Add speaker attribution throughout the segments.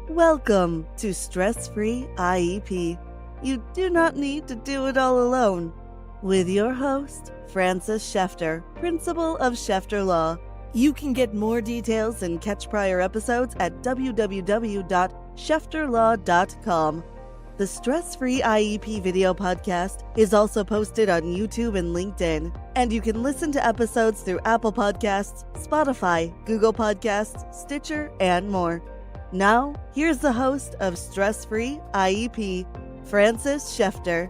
Speaker 1: Welcome to Stress-Free IEP. You do not need to do it all alone. With your host, Francis Shefter, Principal of Shefter Law. You can get more details and catch prior episodes at www.shefterlaw.com. The Stress-Free IEP video podcast is also posted on YouTube and LinkedIn, and you can listen to episodes through Apple Podcasts, Spotify, Google Podcasts, Stitcher, and more. Now, here's the host of Stress-Free IEP, Francis Shefter.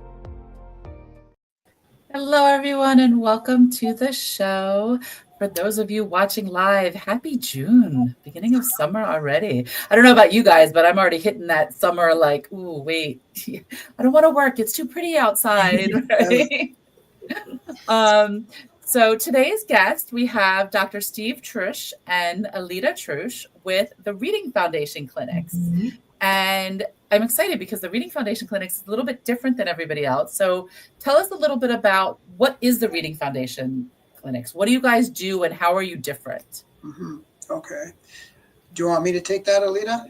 Speaker 2: Hello, everyone, and welcome to the show. For those of you watching live, happy June, beginning of summer already. I don't know about you guys, but I'm already hitting that summer like, ooh, wait, I don't want to work. It's too pretty outside, right? So today's guest, we have Dr. Steve Truch and Alita Truch with the Reading Foundation Clinics. And I'm excited because the Reading Foundation Clinics is a little bit different than everybody else. So tell us a little bit about what is the Reading Foundation Clinics? What do you guys do and how are you different?
Speaker 3: Okay. Do you want me to take that, Alita?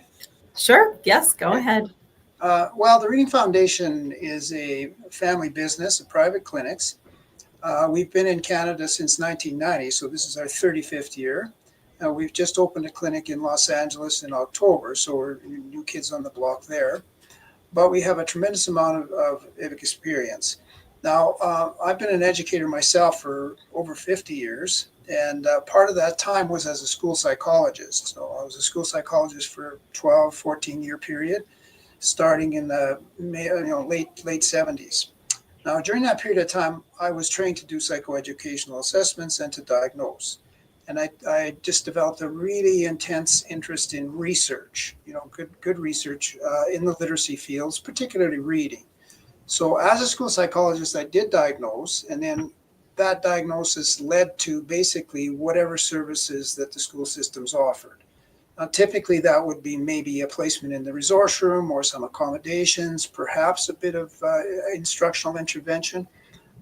Speaker 4: Sure. Yes, go ahead.
Speaker 3: Well, the Reading Foundation is a family business of private clinics. We've been in Canada since 1990, so this is our 35th year. We've just opened a clinic in Los Angeles in October, so we're new kids on the block there. But we have a tremendous amount of experience. Now, I've been an educator myself for over 50 years, and part of that time was as a school psychologist. So I was a school psychologist for a 12, 14-year period, starting in the late 70s. Now, during that period of time, I was trained to do psychoeducational assessments and to diagnose. And I just developed a really intense interest in research, good research in the literacy fields, particularly reading. So as a school psychologist, I did diagnose, and then that diagnosis led to basically whatever services that the school systems offered. Typically, that would be maybe a placement in the resource room or some accommodations, perhaps a bit of instructional intervention,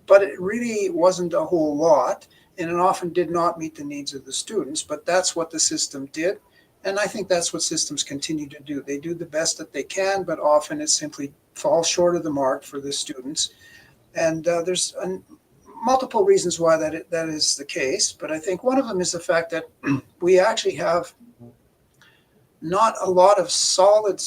Speaker 3: but it really wasn't a whole lot, and it often did not meet the needs of the students, but that's what the system did, and I think that's what systems continue to do. They do the best that they can, but often it simply falls short of the mark for the students, and there's multiple reasons why that is the case, but I think one of them is the fact that we actually have not a lot of solid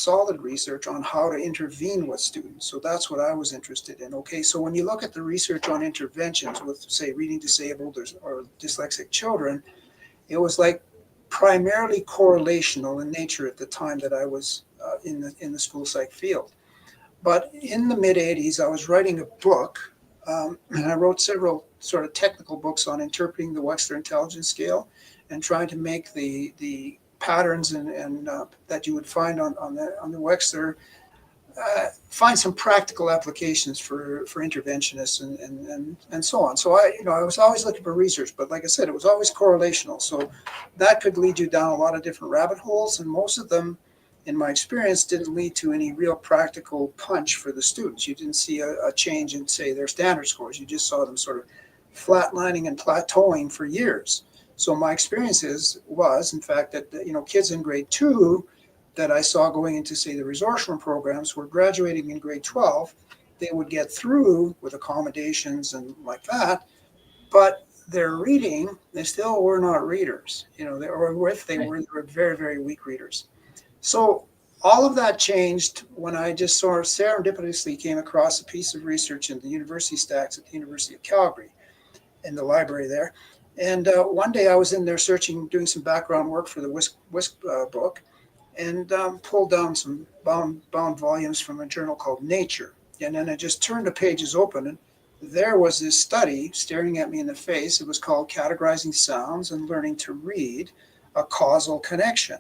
Speaker 3: research on how to intervene with students. So that's what I was interested in. Okay, so when you look at the research on interventions with, say, reading disabled or dyslexic children, it was like primarily correlational in nature at the time that I was in the school psych field. But in the mid-'80s, I was writing a book, and I wrote several sort of technical books on interpreting the Wechsler intelligence scale and trying to make the patterns and that you would find on the Wechsler, find some practical applications for interventionists and so on. So I was always looking for research, but like I said, it was always correlational. So that could lead you down a lot of different rabbit holes, and most of them, in my experience, didn't lead to any real practical punch for the students. You didn't see a change in, say, their standard scores. You just saw them sort of flatlining and plateauing for years. So my experience was, in fact, that kids in grade 2 that I saw going into, say, the resource room programs were graduating in grade 12. They would get through with accommodations and like that, but their reading, they still were not readers. Or if they were very, very weak readers. So all of that changed when I just sort of serendipitously came across a piece of research in the university stacks at the University of Calgary, in the library there. And one day I was in there doing some background work for the WISC book, and pulled down some bound volumes from a journal called Nature. And then I just turned the pages open, and there was this study staring at me in the face. It was called Categorizing Sounds and Learning to Read, a Causal Connection.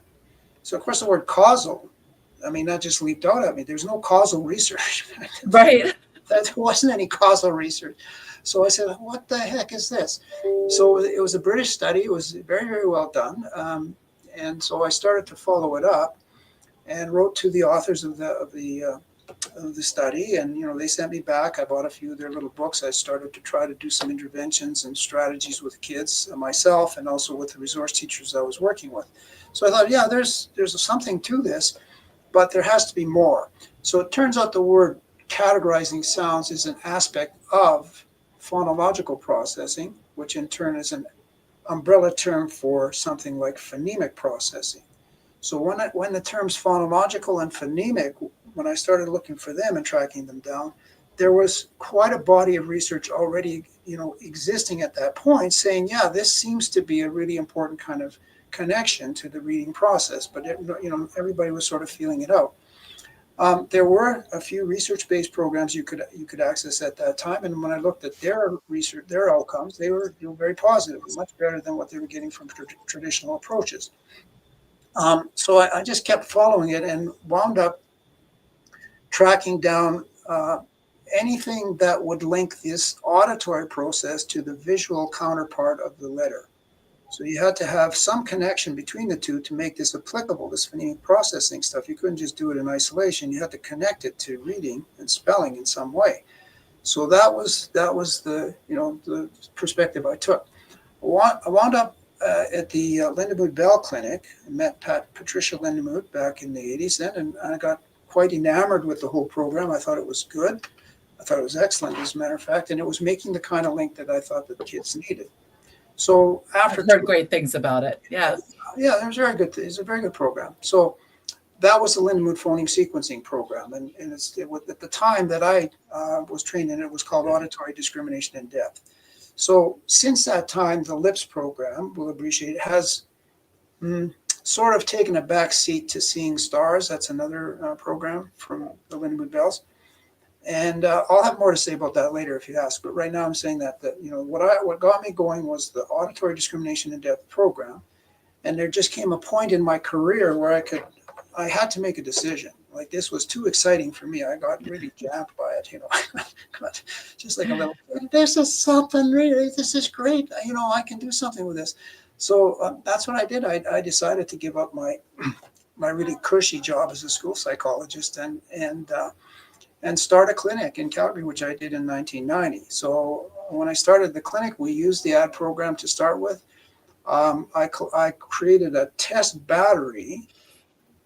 Speaker 3: So, of course, the word causal, that just leaped out at me. There's no causal research.
Speaker 2: Right.
Speaker 3: There wasn't any causal research. So I said, what the heck is this? So it was a British study. It was very, very well done. And so I started to follow it up and wrote to the authors of the study. And, they sent me back. I bought a few of their little books. I started to try to do some interventions and strategies with kids myself, and also with the resource teachers I was working with. So I thought, yeah, there's something to this. but there has to be more. So it turns out the word categorizing sounds is an aspect of phonological processing, which in turn is an umbrella term for something like phonemic processing. So when the terms phonological and phonemic, when I started looking for them and tracking them down, there was quite a body of research already, existing at that point saying, yeah, this seems to be a really important kind of connection to the reading process. But, everybody was sort of feeling it out. There were a few research-based programs you could access at that time, and when I looked at their research, their outcomes, they were very positive, much better than what they were getting from traditional approaches. So I just kept following it and wound up tracking down anything that would link this auditory process to the visual counterpart of the letter. So you had to have some connection between the two to make this applicable, this phonemic processing stuff. You couldn't just do it in isolation. You had to connect it to reading and spelling in some way. So that was the the perspective I took. I wound up at the Lindemood Bell Clinic. I met Patricia Lindemood back in the 80s then, and I got quite enamored with the whole program. I thought it was good. I thought it was excellent, as a matter of fact, and it was making the kind of link that I thought that the kids needed. So after
Speaker 2: I've heard great things about it. Yes.
Speaker 3: Yeah, it was very good. It's a very good program. So that was the Lindemood phoneme sequencing program, and at the time that I was trained in it, was called Auditory Discrimination in Depth. So since that time, the LIPS program, we'll appreciate it, has sort of taken a back seat to Seeing Stars. That's another program from the Lindemood Bells. And I'll have more to say about that later if you ask. But right now I'm saying that what got me going was the Auditory Discrimination in Depth program. And there just came a point in my career where I had to make a decision. Like, this was too exciting for me. I got really jammed by it, I got just like a little, this is something really, this is great. I can do something with this. So that's what I did. I decided to give up my really cushy job as a school psychologist and start a clinic in Calgary, which I did in 1990. So when I started the clinic, we used the ad program to start with. I created a test battery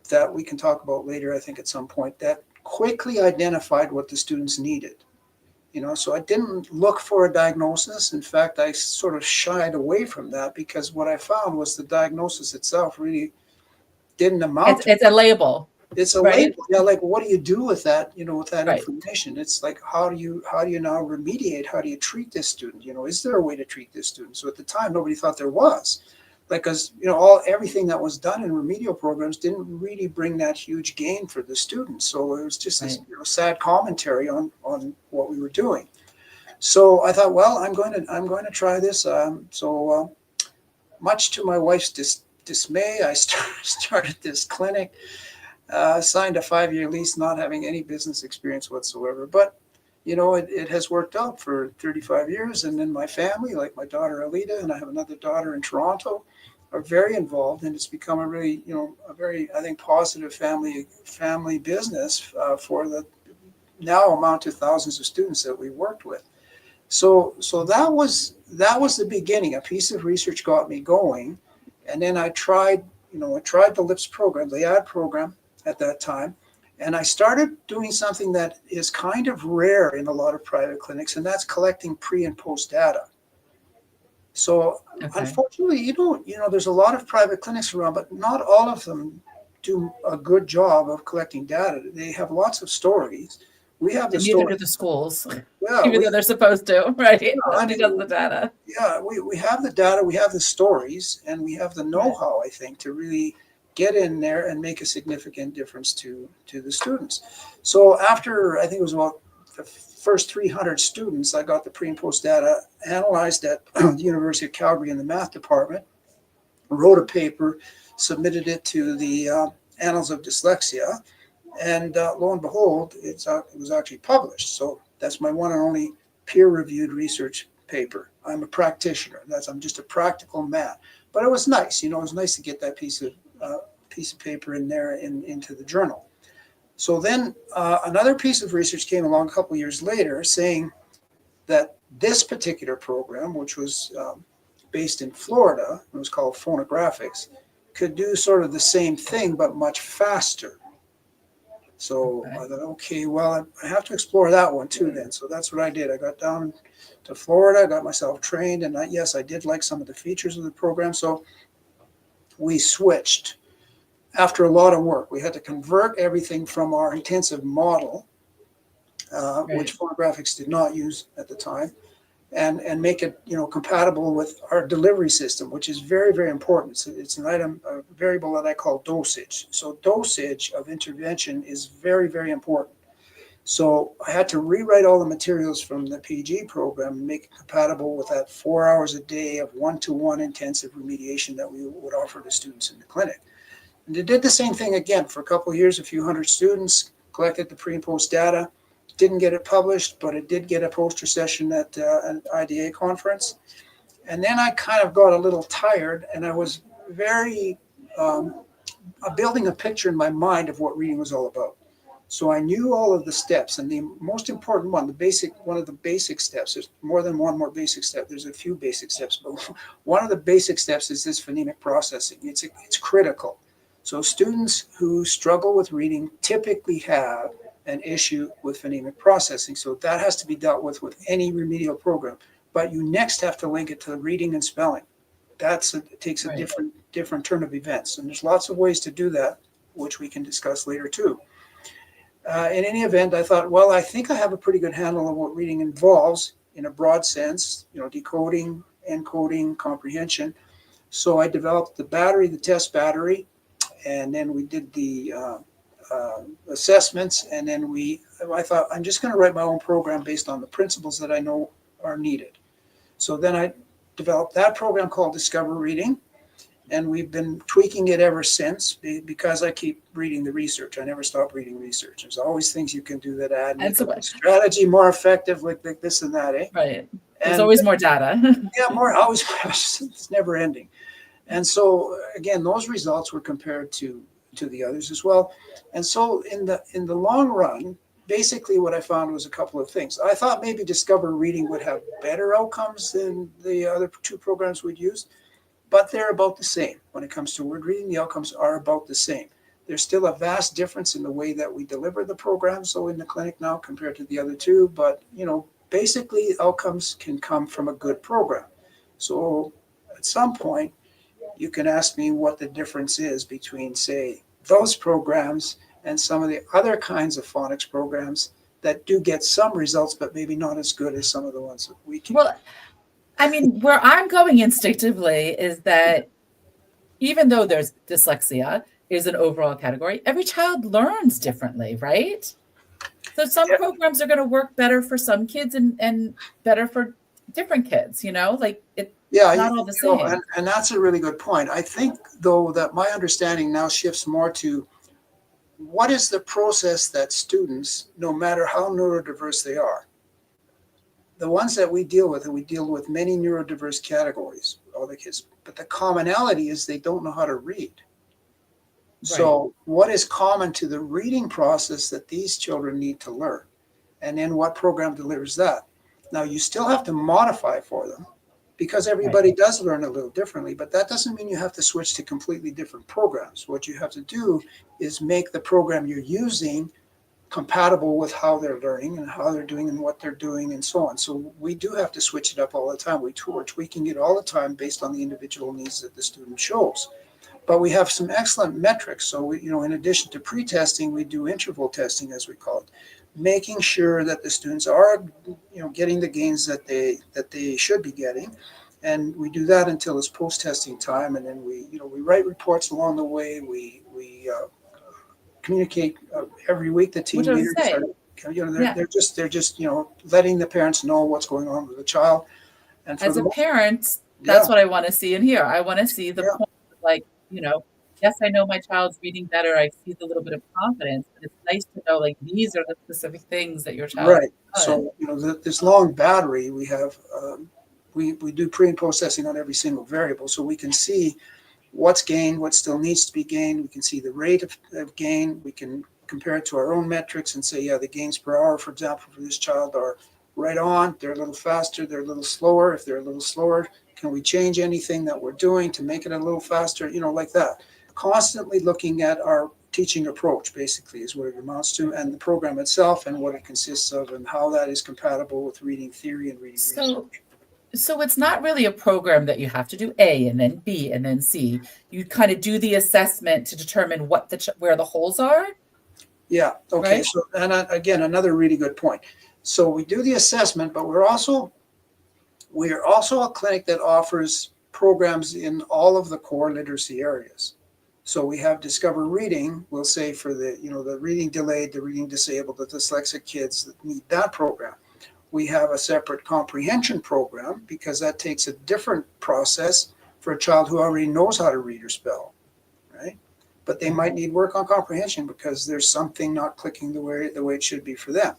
Speaker 3: that we can talk about later, I think, at some point, that quickly identified what the students needed. So I didn't look for a diagnosis. In fact, I sort of shied away from that because what I found was the diagnosis itself really didn't amount to.
Speaker 2: It's a label.
Speaker 3: It's a
Speaker 2: right?
Speaker 3: label. Yeah, like, what do you do with that, with that
Speaker 2: Right.
Speaker 3: information? It's like, how do you now remediate? How do you treat this student? Is there a way to treat this student? So at the time, nobody thought there was. Because everything that was done in remedial programs didn't really bring that huge gain for the students. So it was just this sad commentary on what we were doing. So I thought, well, I'm going to try this. So much to my wife's dismay, I started this clinic. Signed a 5-year lease, not having any business experience whatsoever. But it has worked out for 35 years. And then my family, like my daughter Alita, and I have another daughter in Toronto, are very involved, and it's become a really, a very, I think, positive family business for the now amount to thousands of students that we worked with. So that was the beginning. A piece of research got me going, and then I tried the LIPS program, the ad program at that time. And I started doing something that is kind of rare in a lot of private clinics, and that's collecting pre and post data. So unfortunately, there's a lot of private clinics around, but not all of them do a good job of collecting data. They have lots of stories. We have the stories.
Speaker 2: Neither do the schools,
Speaker 3: yeah,
Speaker 2: even though they're supposed to, right? Nobody does the data.
Speaker 3: Yeah, we have the data, we have the stories, and we have the know-how, I think, to really get in there and make a significant difference to the students. So after, I think it was about the first 300 students, I got the pre and post data analyzed at the University of Calgary in the math department, wrote a paper, submitted it to the Annals of Dyslexia, and lo and behold, it was actually published. So that's my one and only peer-reviewed research paper. I'm a practitioner. I'm just a practical man. But it was nice. It was nice to get that piece of paper in there into the journal. So then another piece of research came along a couple of years later saying that this particular program, which was based in Florida, it was called Phono-Graphix, could do sort of the same thing, but much faster. So
Speaker 2: Okay.
Speaker 3: I thought, okay, well, I have to explore that one too then. So that's what I did. I got down to Florida, got myself trained, and yes, I did like some of the features of the program. So we switched after a lot of work. We had to convert everything from our intensive model, which Phono-Graphix did not use at the time, and make it compatible with our delivery system, which is very, very important. It's an item, a variable that I call dosage. So dosage of intervention is very, very important. So I had to rewrite all the materials from the PG program and make it compatible with that 4 hours a day of one-to-one intensive remediation that we would offer to students in the clinic. And they did the same thing again for a couple of years, a few hundred students, collected the pre and post data. Didn't get it published, but it did get a poster session at an IDA conference. And then I kind of got a little tired, and I was very building a picture in my mind of what reading was all about. So I knew all of the steps, and the most important one, one of the basic steps, there's more than one more basic step, there's a few basic steps, but one of the basic steps is this phonemic processing. It's critical. So students who struggle with reading typically have an issue with phonemic processing. So that has to be dealt with any remedial program. But you next have to link it to reading and spelling. It takes a different turn of events. And there's lots of ways to do that, which we can discuss later too. In any event, I thought, well, I think I have a pretty good handle on what reading involves in a broad sense, decoding, encoding, comprehension. So I developed the test battery, and then we did the assessments, and then I thought, I'm just going to write my own program based on the principles that I know are needed. So then I developed that program called Discover Reading, and we've been tweaking it ever since because I keep reading the research. I never stop reading research. There's always things you can do that make the strategy more effective, like this and that, eh?
Speaker 2: Right. There's always more data.
Speaker 3: Yeah, always. It's never ending. And so again, those results were compared to the others as well. And so in the long run, basically what I found was a couple of things. I thought maybe Discover Reading would have better outcomes than the other two programs we'd used, but they're about the same. When it comes to word reading, the outcomes are about the same. There's still a vast difference in the way that we deliver the program, so in the clinic now compared to the other two, but basically outcomes can come from a good program. So at some point, you can ask me what the difference is between, say, those programs and some of the other kinds of phonics programs that do get some results, but maybe not as good as some of the ones that we can.
Speaker 2: Well, I mean, where I'm going instinctively is that even though there's dyslexia is an overall category, every child learns differently, right? So some programs are going to work better for some kids and better for different kids, not all the same.
Speaker 3: And that's a really good point. I think, though, that my understanding now shifts more to what is the process that students, no matter how neurodiverse they are, the ones that we deal with, and we deal with many neurodiverse categories, all the kids, but the commonality is they don't know how to read. Right. So what is common to the reading process that these children need to learn? And then what program delivers that? Now, you still have to modify for them because everybody does learn a little differently, but that doesn't mean you have to switch to completely different programs. What you have to do is make the program you're using compatible with how they're learning and how they're doing and what they're doing and so on. So we do have to switch it up all the time. We're tweaking it all the time based on the individual needs that the student shows. But we have some excellent metrics. So we, in addition to pre-testing, we do interval testing, as we call it, making sure that the students are, getting the gains that they should be getting. And we do that until it's post-testing time, and then we write reports along the way. We communicate every week. The team leaders are, they're just letting the parents know what's going on with the child. And
Speaker 2: as a parent, that's what I want to see in here. I want to see the point, yes, I know my child's reading better. I see the little bit of confidence, but it's nice to know these are the specific things that your child does.
Speaker 3: So this long battery we have. We do pre and post testing on every single variable, so we can see what's gained, what still needs to be gained. We can see the rate of gain. We can compare it to our own metrics and say, the gains per hour, for example, for this child are right on. They're a little faster. They're a little slower. If they're a little slower, can we change anything that we're doing to make it a little faster? Like that. Constantly looking at our teaching approach, basically, is what it amounts to, and the program itself and what it consists of and how that is compatible with reading theory and reading research.
Speaker 2: So it's not really a program that you have to do A and then B and then C. You kind of do the assessment to determine where the holes are.
Speaker 3: Yeah. Okay.
Speaker 2: Right?
Speaker 3: So, and again, another really good point. So we do the assessment, but we're also a clinic that offers programs in all of the core literacy areas. So we have Discover Reading, we'll say, for the reading delayed, the reading disabled, the dyslexic kids that need that program. We have a separate comprehension program because that takes a different process for a child who already knows how to read or spell, right? But they might need work on comprehension because there's something not clicking the way it should be for them.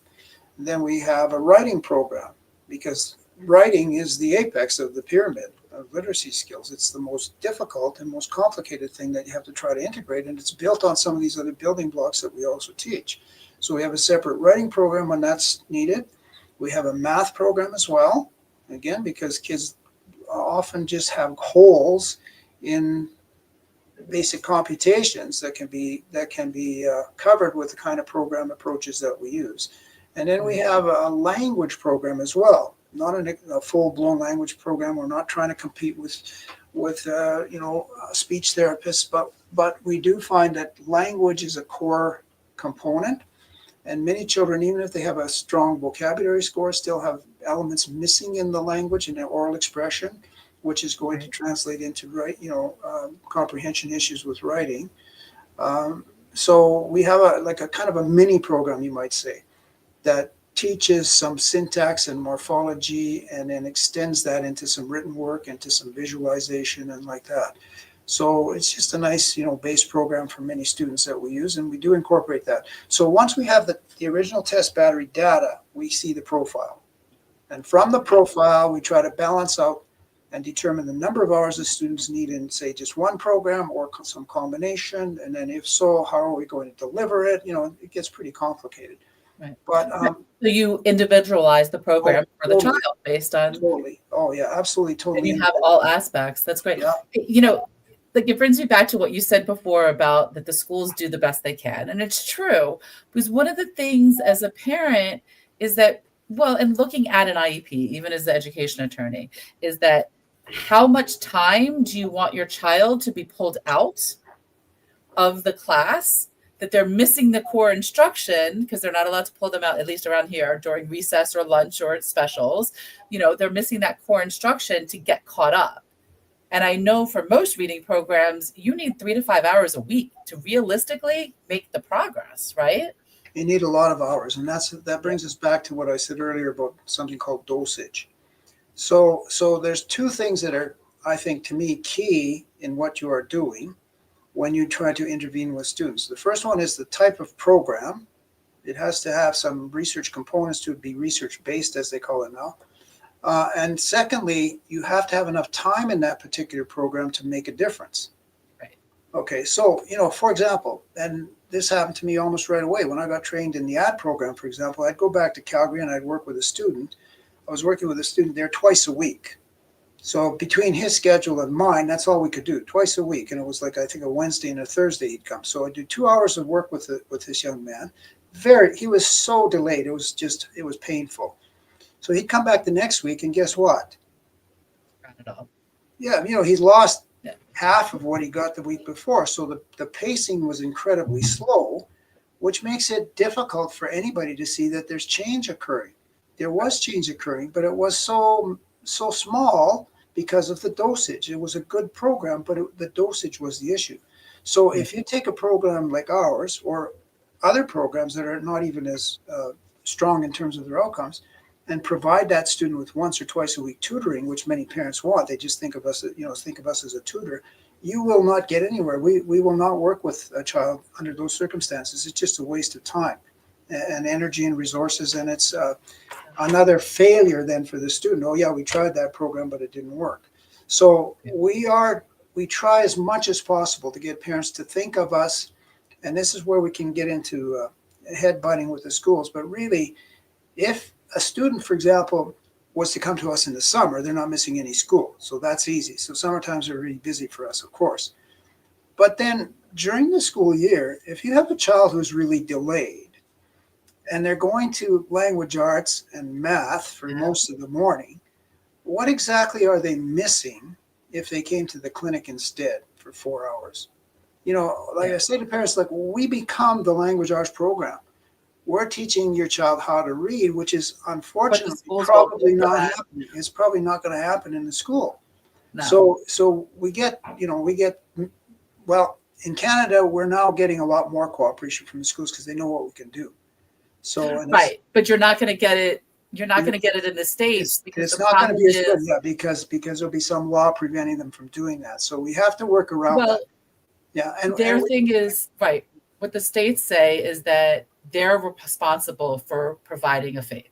Speaker 3: And then we have a writing program because writing is the apex of the pyramid of literacy skills. It's the most difficult and most complicated thing that you have to try to integrate, and it's built on some of these other building blocks that we also teach. So we have a separate writing program when that's needed. We have a math program as well, again, because kids often just have holes in basic computations that can be covered with the kind of program approaches that we use. And then we have a language program as well, not a full-blown language program. We're not trying to compete with speech therapists, but we do find that language is a core component. And many children, even if they have a strong vocabulary score, still have elements missing in the language and their oral expression, which is going to translate into comprehension issues with writing. So we have a kind of a mini program, you might say, that teaches some syntax and morphology and then extends that into some written work, into some visualization and like that. So it's just a nice, base program for many students that we use, and we do incorporate that. So once we have the original test battery data, we see the profile. And from the profile, we try to balance out and determine the number of hours the students need in, say, just one program or some combination. And then if so, how are we going to deliver it? It gets pretty complicated.
Speaker 2: Right.
Speaker 3: But
Speaker 2: so you individualize the program for the child based on
Speaker 3: totally. Oh yeah, absolutely, totally.
Speaker 2: And you have all aspects. That's great.
Speaker 3: Yeah.
Speaker 2: It brings me back to what you said before about that the schools do the best they can. And it's true, because one of the things as a parent is that, and looking at an IEP, even as the education attorney, is that how much time do you want your child to be pulled out of the class, that they're missing the core instruction because they're not allowed to pull them out, at least around here, during recess or lunch or specials. They're missing that core instruction to get caught up. And I know for most reading programs, you need 3 to 5 hours a week to realistically make the progress, right?
Speaker 3: You need a lot of hours. And that brings us back to what I said earlier about something called dosage. So there's two things that are, I think, to me, key in what you are doing when you try to intervene with students. The first one is the type of program. It has to have some research components to be research-based, as they call it now. And secondly, you have to have enough time in that particular program to make a difference.
Speaker 2: Right.
Speaker 3: Okay, so, for example, and this happened to me almost right away. When I got trained in the ad program, for example, I'd go back to Calgary and I'd work with a student. I was working with a student there twice a week. So between his schedule and mine, that's all we could do, twice a week. And it was like, I think, a Wednesday and a Thursday he'd come. So I'd do 2 hours of work with this young man. He was so delayed. It was painful. So he'd come back the next week, and guess what?
Speaker 2: Got it all.
Speaker 3: Yeah, he's lost half of what he got the week before. So the pacing was incredibly slow, which makes it difficult for anybody to see that there's change occurring. There was change occurring, but it was so small because of the dosage. It was a good program, but the dosage was the issue. So if you take a program like ours or other programs that are not even as strong in terms of their outcomes, and provide that student with once or twice a week tutoring, which many parents want, they just think of us as a tutor, you will not get anywhere. We will not work with a child under those circumstances. It's just a waste of time and energy and resources, and it's another failure then for the student. Oh yeah, we tried that program, but it didn't work. So we try as much as possible to get parents to think of us, and this is where we can get into headbutting with the schools. But really, if a student, for example, was to come to us in the summer, they're not missing any school. So that's easy. So summer times are really busy for us, of course. But then during the school year, if you have a child who's really delayed and they're going to language arts and math for most of the morning, what exactly are they missing if they came to the clinic instead for 4 hours? You know, like I say to parents, like, we become the language arts program. We're teaching your child how to read, which is unfortunately probably not happening. It's probably not going to happen in the school. No. So we get, well, in Canada, we're now getting a lot more cooperation from the schools because they know what we can do. So
Speaker 2: right, but you're not going to get it. You're not going to get it in the States because
Speaker 3: it's not going to be as good. Yeah, because there'll be some law preventing them from doing that. So we have to work around that. Yeah,
Speaker 2: and their thing is right. What the states say is that they're responsible for providing a FAPE,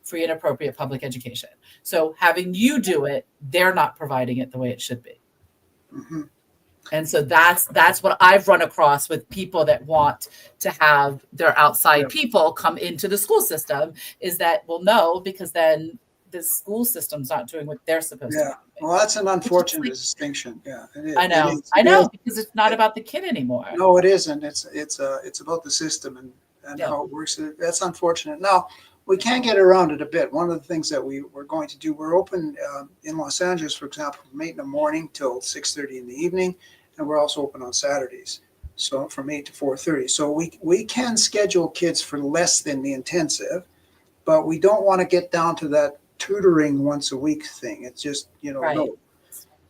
Speaker 2: free and appropriate public education. So having you do it, they're not providing it the way it should be.
Speaker 3: Mm-hmm.
Speaker 2: And so that's what I've run across with people that want to have their outside people come into the school system is that, well, no, because then the school system's not doing what they're supposed to do.
Speaker 3: Well, that's an unfortunate distinction. Yeah, it is.
Speaker 2: I know, because it's not about the kid anymore.
Speaker 3: No, it isn't. It's about the system and how it works. That's unfortunate. Now, we can get around it a bit. One of the things that we're going to do, we're open in Los Angeles, for example, from 8 in the morning till 6:30 in the evening, and we're also open on Saturdays, so from 8 to 4:30. So we can schedule kids for less than the intensive, but we don't want to get down to that tutoring once a week thing. It's just, no.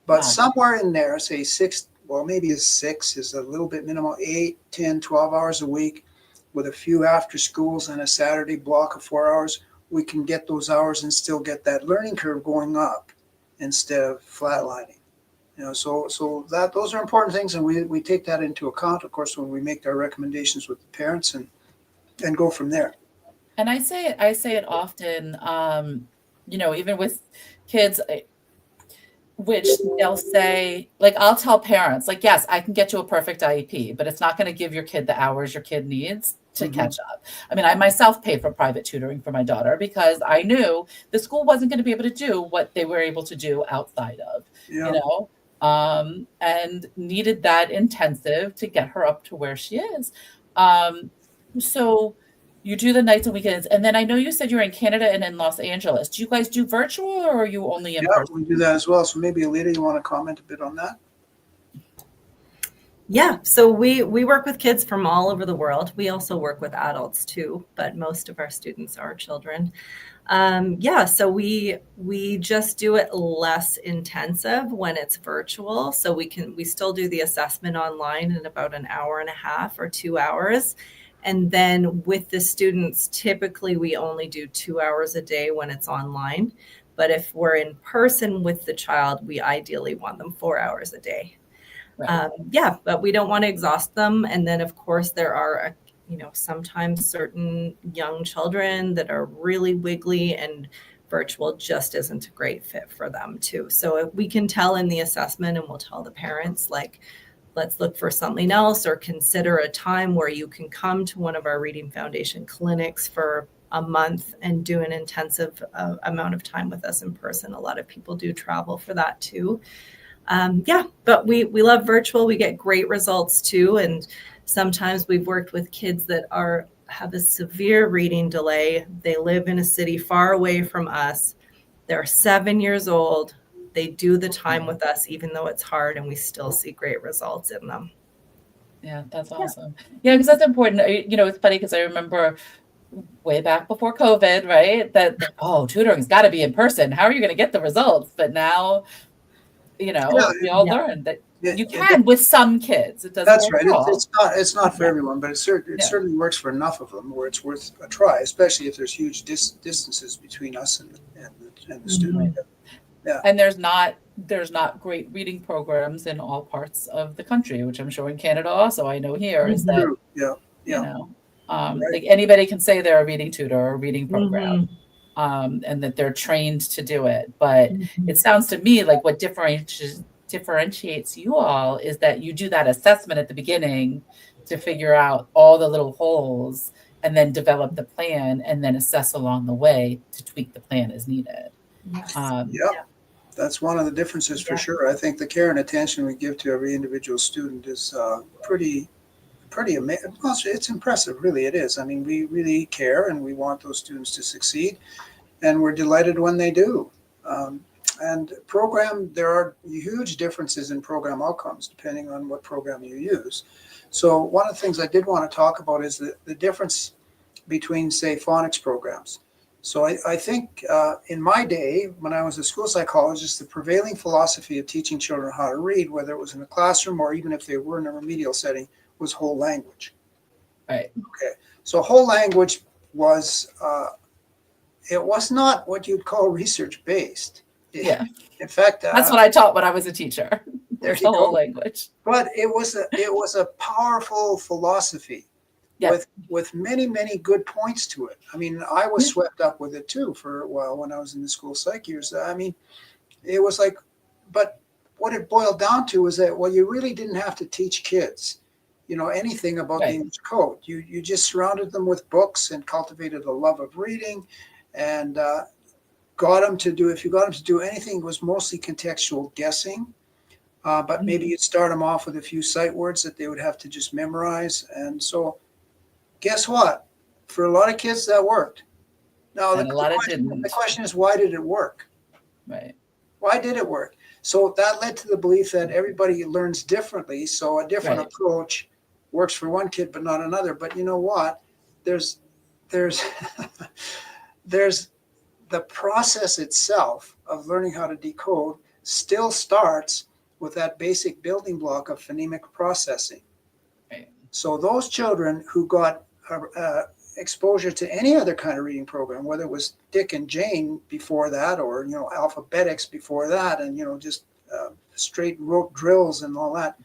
Speaker 3: But somewhere in there, say 6, well, maybe 6 is a little bit minimal, 8, 10, 12 hours a week with a few after schools and a Saturday block of 4 hours, we can get those hours and still get that learning curve going up instead of flatlining. So that those are important things, and we take that into account, of course, when we make our recommendations with the parents and go from there.
Speaker 2: And I say it often, even with kids, which they'll say, like, I'll tell parents, like, yes, I can get you a perfect IEP, but it's not going to give your kid the hours your kid needs to catch up. I mean, I myself paid for private tutoring for my daughter because I knew the school wasn't going to be able to do what they were able to do outside of, and needed that intensive to get her up to where she is. So you do the nights and weekends. And then I know you said you're in Canada and in Los Angeles. Do you guys do virtual or are you only in person?
Speaker 3: We do that as well. So maybe Alita, you want to comment a bit on that?
Speaker 4: Yeah, so we work with kids from all over the world. We also work with adults too, but most of our students are children. So we just do it less intensive when it's virtual. So we still do the assessment online in about an hour and a half or 2 hours. And then with the students, typically we only do 2 hours a day when it's online. But if we're in person with the child, we ideally want them 4 hours a day. Right. But we don't want to exhaust them. And then, of course, there are, sometimes certain young children that are really wiggly and virtual just isn't a great fit for them too. So if we can tell in the assessment, and we'll tell the parents, like, let's look for something else or consider a time where you can come to one of our Reading Foundation clinics for a month and do an intensive amount of time with us in person. A lot of people do travel for that too. But we love virtual. We get great results too. And sometimes we've worked with kids that have a severe reading delay. They live in a city far away from us. They're 7 years old. They do the time with us, even though it's hard, and we still see great results in them.
Speaker 2: Yeah, that's awesome. Yeah, because that's important. It's funny because I remember way back before COVID, right? That, tutoring's got to be in person. How are you going to get the results? But now, we all learned that you can with some kids. It doesn't.
Speaker 3: That's right. It's not for everyone, but it certainly works for enough of them where it's worth a try, especially if there's huge distances between us and the student. Yeah.
Speaker 2: And there's not great reading programs in all parts of the country, which I'm sure in Canada also. I know here is that like anybody can say they're a reading tutor or a reading program, and that they're trained to do it. But it sounds to me like what differentiates you all is that you do that assessment at the beginning to figure out all the little holes and then develop the plan and then assess along the way to tweak the plan as needed.
Speaker 3: Yes. That's one of the differences for sure. I think the care and attention we give to every individual student is pretty amazing. It's impressive, really. It is. I mean, we really care, and we want those students to succeed, and we're delighted when they do. And there are huge differences in program outcomes depending on what program you use. So one of the things I did want to talk about is the difference between, say, phonics programs. So I think in my day, when I was a school psychologist, the prevailing philosophy of teaching children how to read, whether it was in a classroom or even if they were in a remedial setting, was whole language.
Speaker 2: Right.
Speaker 3: Okay. So whole language was, it was not what you'd call research-based.
Speaker 2: Yeah.
Speaker 3: In fact,
Speaker 2: that's what I taught when I was a teacher.
Speaker 3: There's
Speaker 2: the whole language.
Speaker 3: But it was a powerful philosophy. Yeah. With many, many good points to it. I mean, I was swept up with it too for a while when I was in the school psych years. I mean, it was like, but what it boiled down to was that, well, you really didn't have to teach kids, anything about the English code. You just surrounded them with books and cultivated a love of reading, and got them to do, if you got them to do anything, it was mostly contextual guessing. But maybe you'd start them off with a few sight words that they would have to just memorize. And so, guess what? For a lot of kids, that worked. Now, the question is, why did it work?
Speaker 2: Right.
Speaker 3: Why did it work? So that led to the belief that everybody learns differently. So a different approach works for one kid, but not another. But you know what? There's the process itself of learning how to decode still starts with that basic building block of phonemic processing.
Speaker 2: Right.
Speaker 3: So those children who got exposure to any other kind of reading program, whether it was Dick and Jane before that, or alphabetics before that, and just straight rote drills and all that,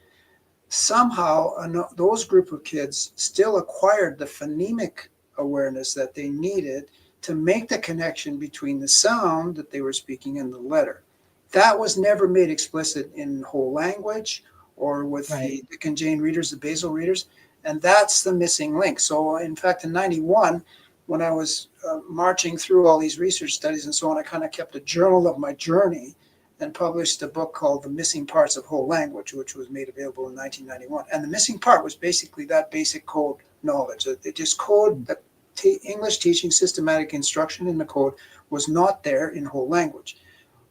Speaker 3: somehow those group of kids still acquired the phonemic awareness that they needed to make the connection between the sound that they were speaking and the letter. That was never made explicit in whole language or with the Dick and Jane readers, the basal readers. And that's the missing link. So in fact, in 91, when I was marching through all these research studies and so on, I kind of kept a journal of my journey and published a book called The Missing Parts of Whole Language, which was made available in 1991. And the missing part was basically that basic code knowledge. It just code, the English teaching systematic instruction in the code was not there in whole language.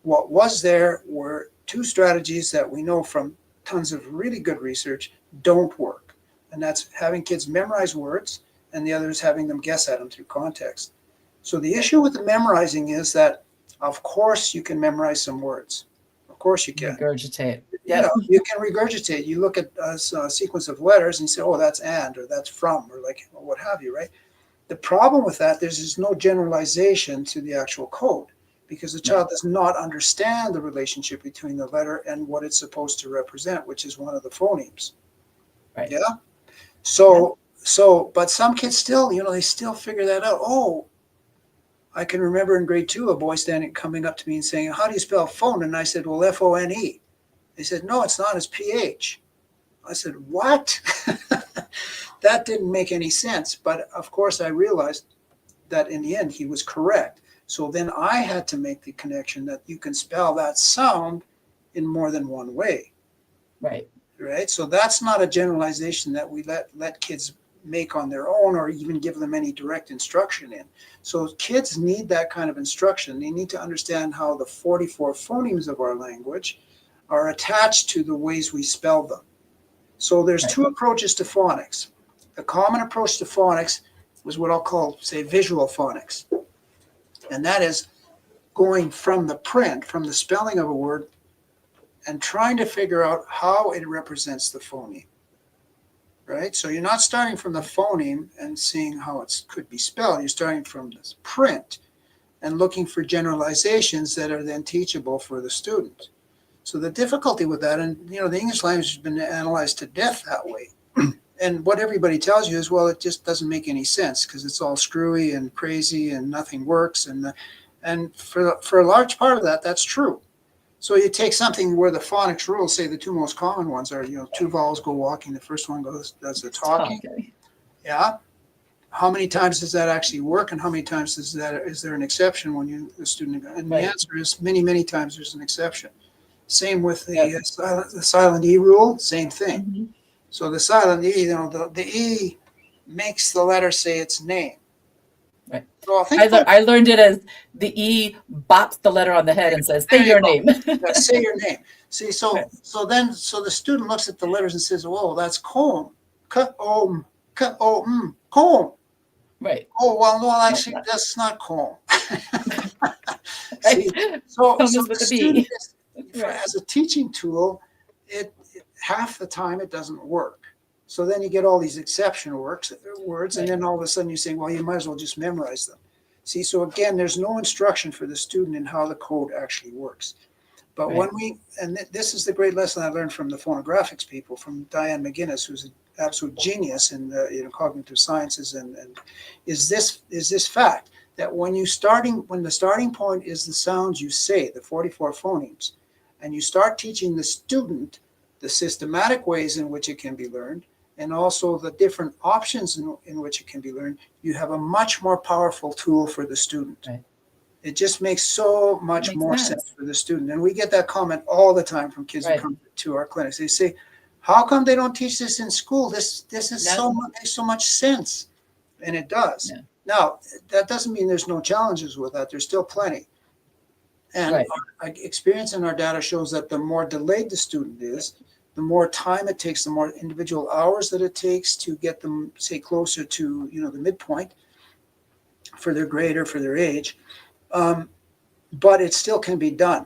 Speaker 3: What was there were two strategies that we know from tons of really good research don't work. And that's having kids memorize words, and the other is having them guess at them through context. So the issue with the memorizing is that, of course, you can memorize some words. Of course you can.
Speaker 2: Regurgitate.
Speaker 3: Yeah, you can regurgitate. You look at a sequence of letters and you say, oh, that's and, or that's from, or like what have you, right? The problem with that, there's no generalization to the actual code, because the child does not understand the relationship between the letter and what it's supposed to represent, which is one of the phonemes.
Speaker 2: Right.
Speaker 3: Yeah. But some kids still, they still figure that out. Oh, I can remember in grade 2, a boy coming up to me and saying, how do you spell phone? And I said, well, F-O-N-E. They said, no, it's not, it's P-H. I said, what? That didn't make any sense. But of course, I realized that in the end, he was correct. So then I had to make the connection that you can spell that sound in more than one way.
Speaker 2: Right.
Speaker 3: Right. So that's not a generalization that we let kids make on their own or even give them any direct instruction in. So kids need that kind of instruction. They need to understand how the 44 phonemes of our language are attached to the ways we spell them. So there's two approaches to phonics. The common approach to phonics was what I'll call, say, visual phonics. And that is going from the print, from the spelling of a word, and trying to figure out how it represents the phoneme, right? So you're not starting from the phoneme and seeing how it could be spelled. You're starting from this print and looking for generalizations that are then teachable for the student. So the difficulty with that, and the English language has been analyzed to death that way. And what everybody tells you is, well, it just doesn't make any sense because it's all screwy and crazy and nothing works. And for a large part of that, that's true. So you take something where the phonics rules, say the two most common ones are, two vowels go walking. The first one does the talking. Yeah. how many times does that actually work, and how many times is there an exception when the student? And the answer is many, many times there's an exception. Same with the silent E rule, same thing.
Speaker 2: Mm-hmm.
Speaker 3: So the silent E, the E makes the letter say its name.
Speaker 2: Right.
Speaker 3: So
Speaker 2: I learned it as the E bops the letter on the head and says, "Say your name."
Speaker 3: Say your name. See, so the student looks at the letters and says, "Whoa, that's comb, comb."
Speaker 2: Right.
Speaker 3: Oh, well, no, actually, that's not comb. See, so the student as a teaching tool, it half the time it doesn't work. So then you get all these exception words, and then all of a sudden you say, well, you might as well just memorize them. See, so again, there's no instruction for the student in how the code actually works. But when this is the great lesson I learned from the Phono-Graphix people, from Diane McGinnis, who's an absolute genius in cognitive sciences, and is this fact that when the starting point is the sounds you say, the 44 phonemes, and you start teaching the student the systematic ways in which it can be learned, and also the different options in which it can be learned, you have a much more powerful tool for the student. Right. It just makes so much more sense for the student. And we get that comment all the time from kids who come to our clinics. They say, how come they don't teach this in school? This is makes so much sense. And it does. Yeah. Now, that doesn't mean there's no challenges with that. There's still plenty. And our experience in our data shows that the more delayed the student is, the more time it takes, the more individual hours that it takes to get them, say, closer to the midpoint for their grade or for their age. But it still can be done.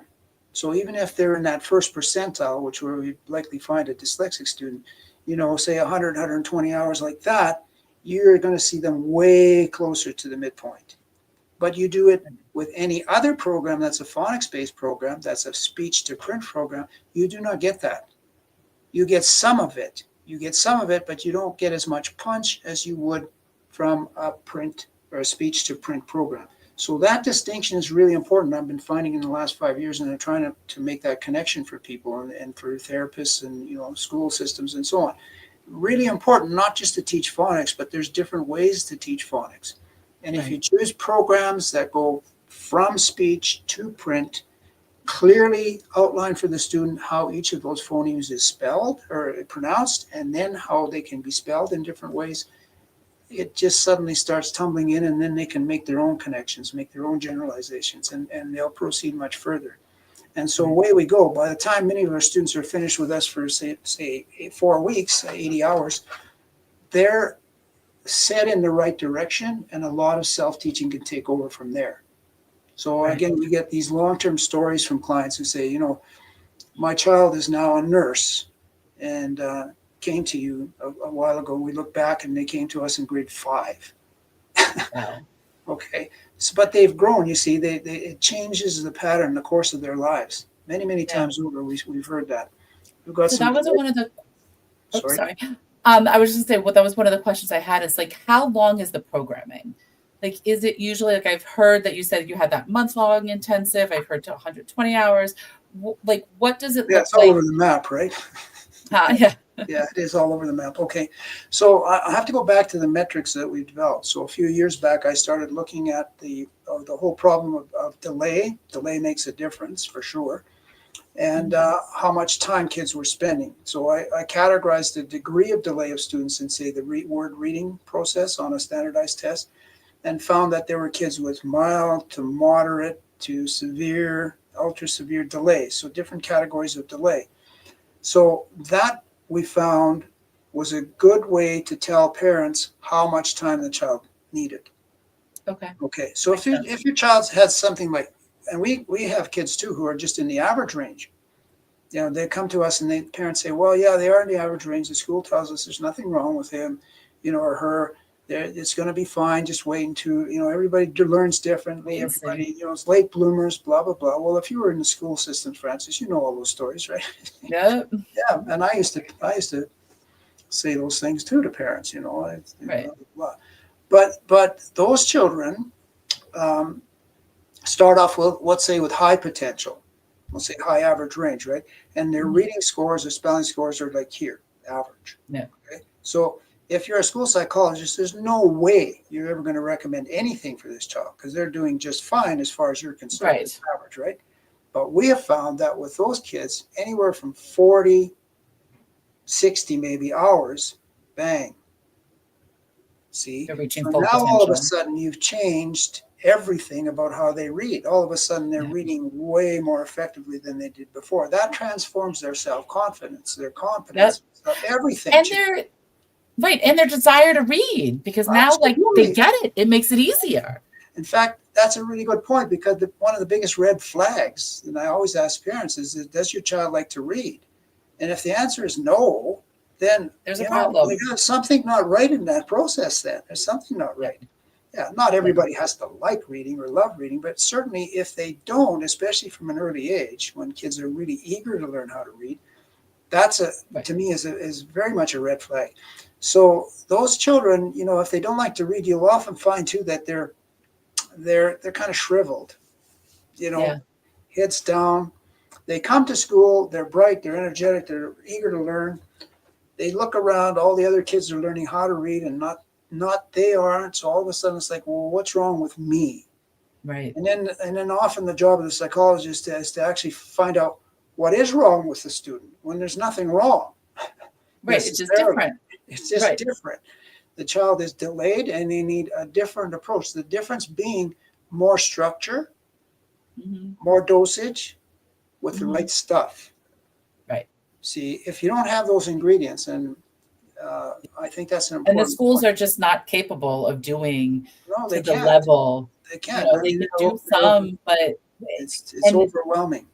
Speaker 3: So even if they're in that first percentile, which where we likely find a dyslexic student, say 100, 120 hours like that, you're going to see them way closer to the midpoint. But you do it with any other program that's a phonics-based program, that's a speech-to-print program, you do not get that. You get some of it. But you don't get as much punch as you would from a print or a speech-to-print program. So that distinction is really important. I've been finding in the last 5 years, and I'm trying to make that connection for people and for therapists and school systems and so on. Really important, not just to teach phonics, but there's different ways to teach phonics. And if you choose programs that go from speech to print, clearly outline for the student how each of those phonemes is spelled or pronounced, and then how they can be spelled in different ways, it just suddenly starts tumbling in, and then they can make their own connections, make their own generalizations, and they'll proceed much further. And so away we go. By the time many of our students are finished with us for, say 4 weeks, 80 hours, they're set in the right direction, and a lot of self-teaching can take over from there. So again, we get these long-term stories from clients who say, my child is now a nurse, and came to you a while ago. We look back and they came to us in grade 5. Wow. Okay. But they've grown, you see, it changes the pattern, the course of their lives. Many times over, we've heard that. We've got
Speaker 2: that wasn't one of the, sorry. I was just going to say, that was one of the questions I had is how long is the programming? Is it usually, I've heard that you said you had that month-long intensive. I've heard to 120 hours. What does it look like?
Speaker 3: It's all over the map, right?
Speaker 2: Yeah.
Speaker 3: Yeah, it is all over the map. Okay, so I have to go back to the metrics that we've developed. So a few years back, I started looking at the whole problem of delay. Delay makes a difference for sure, and how much time kids were spending. So I categorized the degree of delay of students in, say, the word reading process on a standardized test, and found that there were kids with mild to moderate to severe, ultra severe delay. So different categories of delay. So that we found was a good way to tell parents how much time the child needed. Okay. So if your child has something like, and we have kids too who are just in the average range. They come to us and parents say, well, yeah, they are in the average range. The school tells us there's nothing wrong with him, or her. It's going to be fine. Just wait until, everybody learns differently. Everybody, it's late bloomers, blah, blah, blah. Well, if you were in the school system, Francis, you know all those stories, right?
Speaker 2: Yeah.
Speaker 3: Yeah. And I used to say those things too to parents, right. Blah, blah, blah. But those children start off with, let's say, with high potential, let's say high average range, right? And their reading scores or spelling scores are here, average.
Speaker 2: Yeah.
Speaker 3: Okay. So if you're a school psychologist, there's no way you're ever going to recommend anything for this child because they're doing just fine as far as you're concerned.
Speaker 2: Right.
Speaker 3: It's average, right? But we have found that with those kids, anywhere from 40, 60 maybe hours, bang. See?
Speaker 2: They're reaching
Speaker 3: So
Speaker 2: full
Speaker 3: now
Speaker 2: potential.
Speaker 3: all of a sudden you've changed everything about how they read. All of a sudden they're reading way more effectively than they did before. That transforms their self-confidence, their confidence, everything.
Speaker 2: And their desire to read, because now like they get it. It makes it easier.
Speaker 3: In fact, that's a really good point, because one of the biggest red flags, and I always ask parents, is does your child like to read? And if the answer is no, then
Speaker 2: there's a problem.
Speaker 3: There's something not right in that process then. There's something not right. Yeah, not everybody has to like reading or love reading, but certainly if they don't, especially from an early age, when kids are really eager to learn how to read, that's to me is very much a red flag. So those children, if they don't like to read, you'll often find too that they're kind of shriveled, heads down. They come to school, they're bright, they're energetic, they're eager to learn. They look around, all the other kids are learning how to read and not they aren't. So all of a sudden it's like, well, what's wrong with me?
Speaker 2: Right.
Speaker 3: And then often the job of the psychologist is to actually find out what is wrong with the student when there's nothing wrong.
Speaker 2: Right. It's just different.
Speaker 3: It's just different. The child is delayed and they need a different approach. The difference being more structure, more dosage with the right stuff.
Speaker 2: Right.
Speaker 3: See, if you don't have those ingredients, and I think that's an important
Speaker 2: And the schools
Speaker 3: point.
Speaker 2: are just not capable of doing
Speaker 3: to
Speaker 2: the level.
Speaker 3: They can't.
Speaker 2: They can do some, but
Speaker 3: it's overwhelming.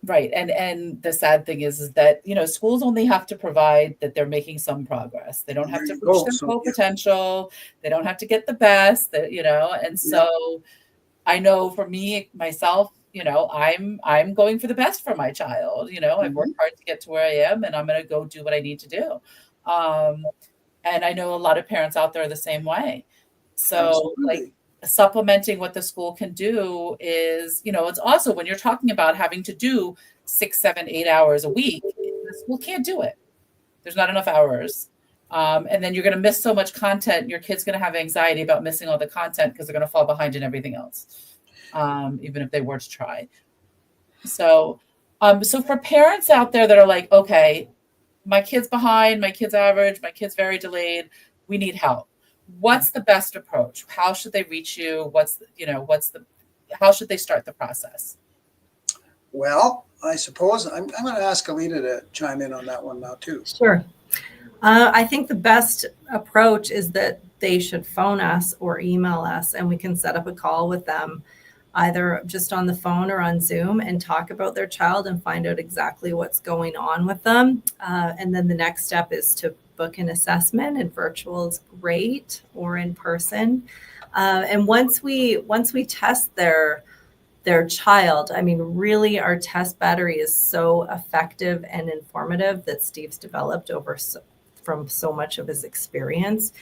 Speaker 2: Right. And the sad thing is that, schools only have to provide that they're making some progress. They don't have to reach their full potential. They don't have to get the best, and so I know for me, myself, I'm going for the best for my child. I've worked hard to get to where I am, and I'm going to go do what I need to do. And I know a lot of parents out there are the same way. So supplementing what the school can do is, it's also when you're talking about having to do 6, 7, 8 hours a week, the school can't do it. There's not enough hours. And then you're going to miss so much content. Your kid's going to have anxiety about missing all the content because they're going to fall behind in everything else, even if they were to try. So for parents out there that are like, okay, my kid's behind, my kid's average, my kid's very delayed, we need help. What's the best approach? How should they reach you? How should they start the process?
Speaker 3: Well, I suppose I'm going to ask Alita to chime in on that one now too.
Speaker 4: Sure. I think the best approach is that they should phone us or email us, and we can set up a call with them, either just on the phone or on Zoom, and talk about their child and find out exactly what's going on with them. And then the next step is to book an assessment, and virtual is great, or in person. And once we test their child, I mean, really our test battery is so effective and informative that Steve's developed from so much of his experience.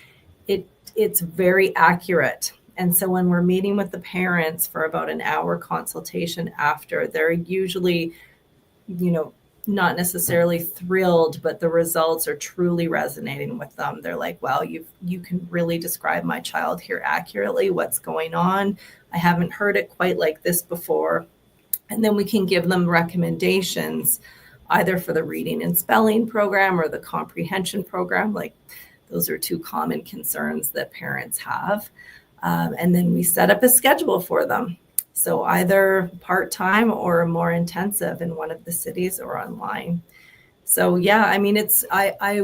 Speaker 4: It's very accurate. And so when we're meeting with the parents for about an hour consultation after, they're usually, not necessarily thrilled, but the results are truly resonating with them. They're like, wow, you can really describe my child here accurately. What's going on? I haven't heard it quite like this before. And then we can give them recommendations, either for the reading and spelling program or the comprehension program. Like, those are two common concerns that parents have. And then we set up a schedule for them. So either part-time or more intensive in one of the cities or online. So yeah, I mean, I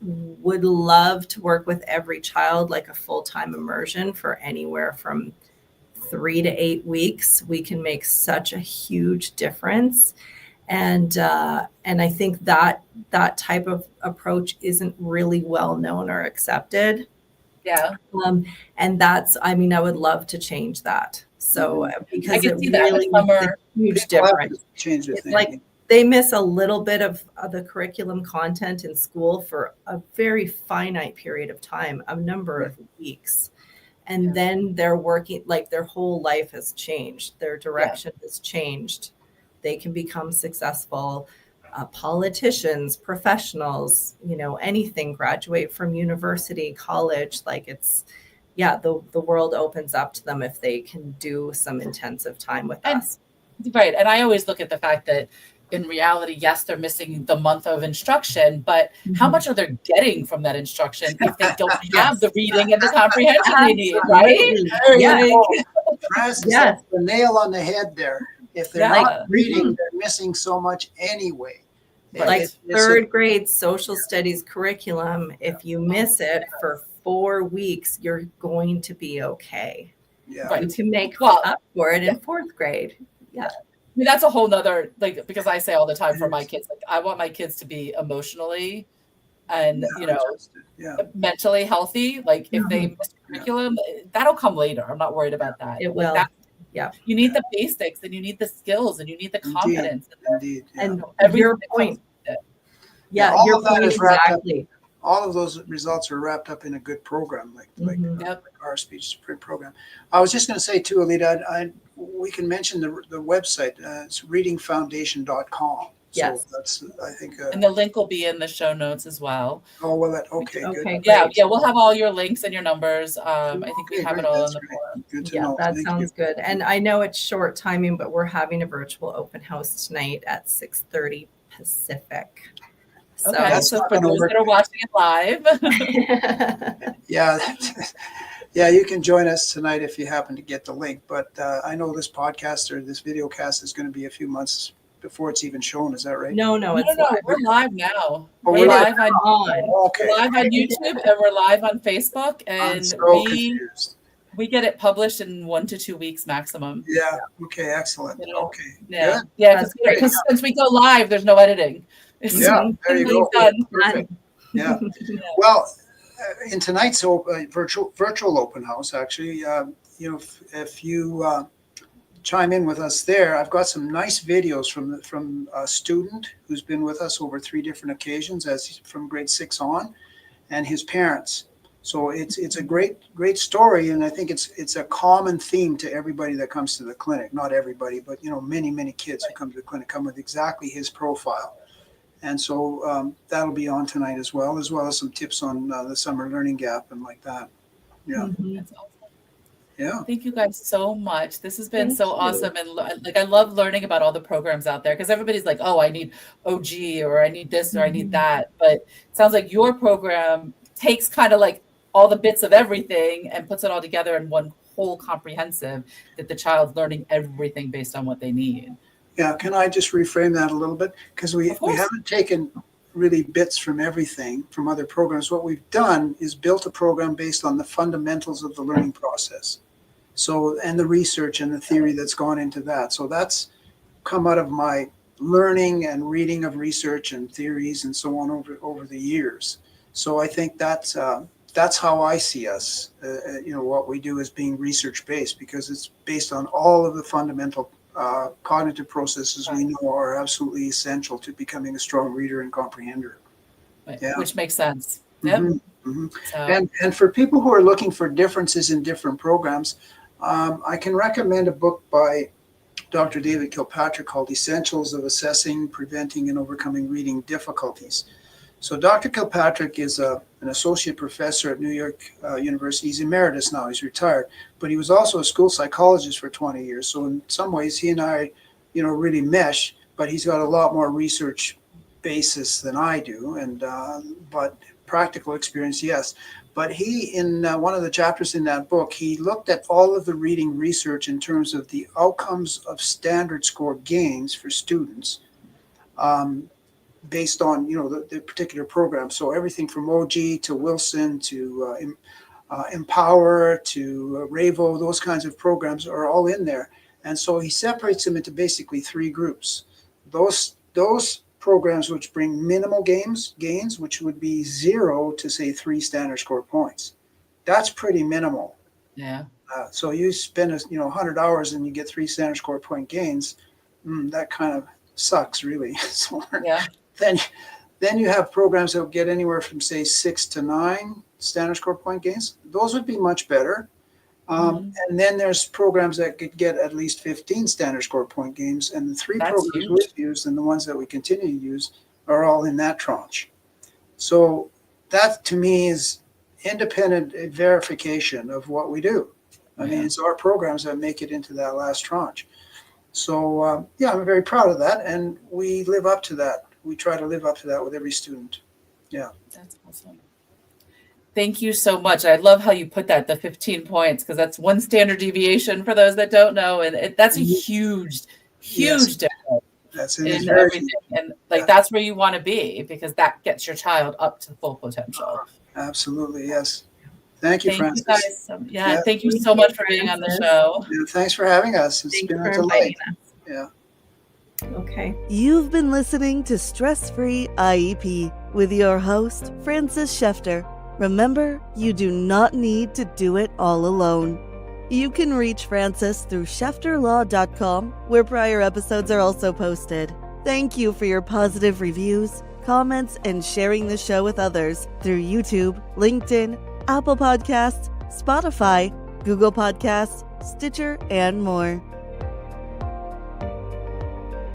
Speaker 4: would love to work with every child like a full-time immersion for anywhere from 3 to 8 weeks. We can make such a huge difference. And I think that type of approach isn't really well known or accepted.
Speaker 2: Yeah.
Speaker 4: And I would love to change that. So because it really makes a huge difference. It's like they miss a little bit of the curriculum content in school for a very finite period of time, a number of weeks. And then they're working, like their whole life has changed. Their direction has changed. They can become successful politicians, professionals, anything, graduate from university, college, like the world opens up to them if they can do some intensive time with us.
Speaker 2: Right. And I always look at the fact that in reality, yes, they're missing the month of instruction, but how much are they getting from that instruction if they don't have the reading and the comprehension they need, right?
Speaker 3: Yes. The nail on the head there. If they're not reading, they're missing so much anyway.
Speaker 4: Like third grade social studies curriculum, if you miss it for 4 weeks, you're going to be okay.
Speaker 3: Yeah.
Speaker 2: Right.
Speaker 4: You can make up for it in fourth grade. Yeah.
Speaker 2: I mean, that's a whole nother, like, because I say all the time for my kids, like, I want my kids to be emotionally and, mentally healthy. Like, if they miss the curriculum, that'll come later. I'm not worried about that.
Speaker 4: It will.
Speaker 2: You need the basics, and you need the skills, and you need the confidence.
Speaker 3: Indeed.
Speaker 2: And
Speaker 4: your point.
Speaker 3: All
Speaker 4: your
Speaker 3: of that
Speaker 4: point
Speaker 3: is wrapped
Speaker 4: exactly.
Speaker 3: up. All of those results are wrapped up in a good program, like our speech program. I was just going to say too, Alita, we can mention the website. It's readingfoundation.com.
Speaker 4: Yes.
Speaker 3: So that's, I think.
Speaker 2: And the link will be in the show notes as well.
Speaker 3: Oh, well, okay, good.
Speaker 2: Yeah, we'll have all your links and your numbers. I think we have it all in the forum.
Speaker 3: Good to know.
Speaker 4: That sounds good. And I know it's short timing, but we're having a virtual open house tonight at 6:30 Pacific.
Speaker 2: Okay, so for those that are watching it live.
Speaker 3: Yeah, you can join us tonight if you happen to get the link. But I know this podcast or this video cast is going to be a few months before it's even shown. Is that right?
Speaker 4: No, it's
Speaker 2: live. We're live now.
Speaker 3: We're
Speaker 2: live on
Speaker 3: YouTube
Speaker 2: and we're live on Facebook. And
Speaker 3: I'm so confused.
Speaker 2: We get it published in 1 to 2 weeks maximum.
Speaker 3: Yeah. Okay. Excellent. Okay.
Speaker 2: Yeah. Because since we go live, there's no editing.
Speaker 3: Yeah. There you go. Perfect. Yeah. Well, in tonight's virtual open house, actually, if you chime in with us there, I've got some nice videos from a student who's been with us over 3 different occasions, as from grade 6 on, and his parents. So it's a great story, and I think it's a common theme to everybody that comes to the clinic. Not everybody, but many kids who come to the clinic come with exactly his profile. And so that'll be on tonight as well as some tips on the summer learning gap and like that. Yeah.
Speaker 2: That's awesome.
Speaker 3: Yeah.
Speaker 2: Thank you guys so much. This has been awesome. And I love learning about all the programs out there, because everybody's like, oh, I need OG or I need this or I need that. But it sounds like your program takes kind of like all the bits of everything and puts it all together in one whole comprehensive, that the child's learning everything based on what they need.
Speaker 3: Yeah, can I just reframe that a little bit? Because we haven't taken really bits from everything from other programs. What we've done is built a program based on the fundamentals of the learning process. So, and the research and the theory that's gone into that. So that's come out of my learning and reading of research and theories and so on over the years. So I think that's how I see us. What we do is being research based, because it's based on all of the fundamental cognitive processes we know are absolutely essential to becoming a strong reader and comprehender.
Speaker 2: Yeah. Which makes sense.
Speaker 3: So. And for people who are looking for differences in different programs, I can recommend a book by Dr. David Kilpatrick called Essentials of Assessing, Preventing, and Overcoming Reading Difficulties. So Dr. Kilpatrick is an associate professor at New York University. He's emeritus now, he's retired, but he was also a school psychologist for 20 years. So in some ways, he and I, really mesh, but he's got a lot more research basis than I do, and but practical experience, yes. But he, in one of the chapters in that book, he looked at all of the reading research in terms of the outcomes of standard score gains for students, based on the particular program. So everything from OG to Wilson to Empower to Ravo, those kinds of programs are all in there. And so he separates them into basically 3 groups. Those programs which bring minimal gains, which would be 0 to say 3 standard score points. That's pretty minimal.
Speaker 2: Yeah.
Speaker 3: So you spend 100 hours and you get 3 standard score point gains. That kind of sucks, really. So
Speaker 2: yeah.
Speaker 3: Then you have programs that will get anywhere from say 6 to 9 standard score point gains. Those would be much better. And then there's programs that could get at least 15 standard score point games. And the three programs we've used and the ones that we continue to use are all in that tranche. So that to me is independent verification of what we do. I mean, it's our programs that make it into that last tranche. So, I'm very proud of that. And we live up to that. We try to live up to that with every student. Yeah.
Speaker 2: That's awesome. Thank you so much. I love how you put that, the 15 points, because that's one standard deviation for those that don't know. And that's a huge difference in everything. And that's where you want to be, because that gets your child up to full potential.
Speaker 3: Absolutely. Yes. Thank you, Francis.
Speaker 2: You guys. Thank you so much for being on the show.
Speaker 3: Yeah, thanks for having us. It's been a delight. Yeah.
Speaker 4: Okay.
Speaker 1: You've been listening to Stress-Free IEP with your host, Francis Shefter. Remember, you do not need to do it all alone. You can reach Francis through shefterlaw.com, where prior episodes are also posted. Thank you for your positive reviews, comments, and sharing the show with others through YouTube, LinkedIn, Apple Podcasts, Spotify, Google Podcasts, Stitcher, and more.